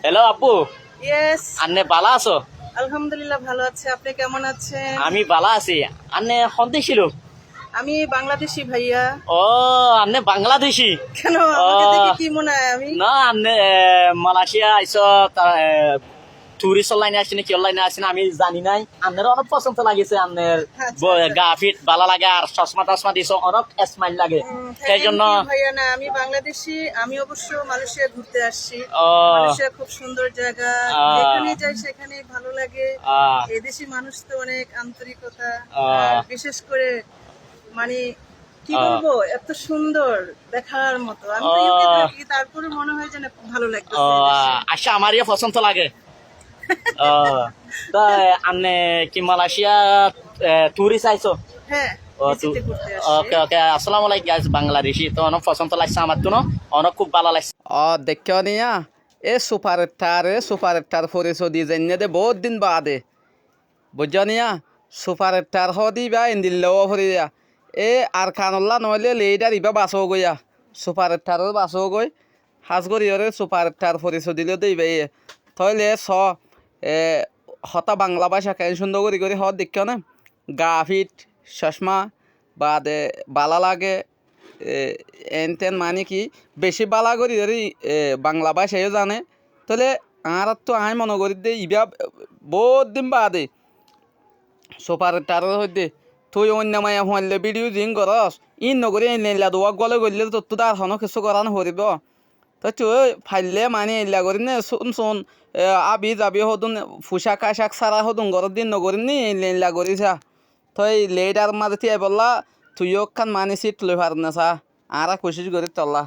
Hello আপু, yes, আন্নে বালা আছো? আলহামদুলিল্লাহ ভালো আছে। আপনি কেমন আছেন? আমি বালা আছি। আন্নে হন্তে ছিল? আমি বাংলাদেশি ভাইয়া। ও, আন্নে বাংলাদেশি? কেন ও আমাকে দেখে কি মনে হয় আমি? না, আন্নে মালয়েশিয়া আইসো, টুরিস্ট লাইনে আসছি না কি লাইনে আসছি না আমি জানি নাই। আন্নের অনেক পছন্দ লাগিছে, আন্নের আচ্ছা, আচ্ছা। গা ফিট বালা লাগে আর চশমা টশমা দিছো অনেক স্মাইল লাগে। সেই Thank জন্য you ভাইয়া। না, আমি বাংলাদেশি। আমি অবশ্য মালয়েশিয়া ঘুরতে আসছি। ও মালয়েশিয়া খুব সুন্দর জায়গা। যেখানে যাই সেখানেই ভালো লাগে। আহ, এদেশি মানুষ তো অনেক আন্তরিকতা। আহ, আর বিশেষ করে মানে কি আহ, বলবো, এত সুন্দর দেখার মতো। আমি তো ইউকে থাকি, তারপরে মনে হয় যেন ভালো লাগতেছে এদেশে। আচ্ছা, আমার ইয়ে পছন্দ লাগে। ও, তা আপনি কি মালয়েশিয়া টুরিস্ট আইছো? হ্যাঁ, ও ভিজিটে ঘুরতে আসছি। ওকে ওকে, আসসালামু আলাইকুম গাইস, বাংলাদেশি তো অনেক পছন্দ লাগছে আমার তো, অনেক খুব ভালো লাগছে। দেখিও নিয়া এ সুপার স্টার পরিচয় দিয়ে জানিয়ে দে বহুত দিন বাদে, বুঝছো নিয়া? সুপার স্টার হদি বা ইন্দিল্লাও ফরিয়া এ আর খানুল্লাহ নহলে লেইডার ইবা বাসও গইয়া সুপার স্টারও বাসও গই হাজগরিয়রে সুপার স্টার পরিচয় দিলে দেইবে থইলে এ হতা বাংলা ভাষা কেন সুন্দর করে হদ দেখিও না গা ফিট চশমা বাদে বালা লাগে এন তেন মানে কি বেশি বালা করি ধরি বাংলা ভাষাও জানে তাহলে আর তো আই মনে করি দে ইবা বহুত দিন বাদে সুপার স্টারের হইতে তুই অন্য মায়া হইলে ভিডিও জিং করস ইন নগরে এনলা দোয়া গলে গলে তো তো আর হন কিছু করানো হরিব তো তুই ফাইলে মানে এলা করি নে শুন আবি যাবি হদুন পোশাক আশাক সারা হদুন ঘরের দিন নগরি নি এলা করিছা তুই লেট আর মাঝে বললা তুইও খান মানে সিট লই পার না সা আর কোশিশ করি চল্লা।